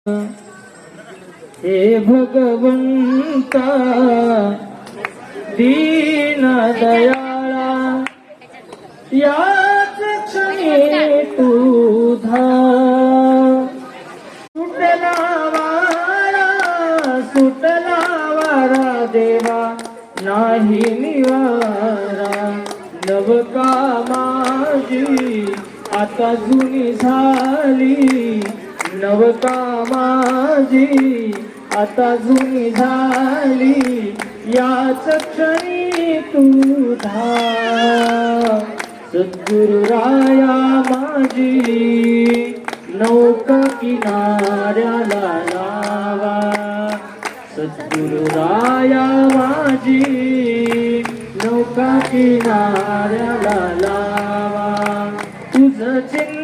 हे भगवंता दीन दयाळा, याच क्षणी तू धाव. सुटला वारा देवा नाही निवारा. नवका माझी आता जुनी झाली, नवका माझी आता जुनी झाली. याच क्षणी तू धाव. सद्गुरुराया माझी नौका किनाऱ्याला लावा. सद्गुरुराया माझी नौका किनाऱ्याला लावा. तुझं चिन्ह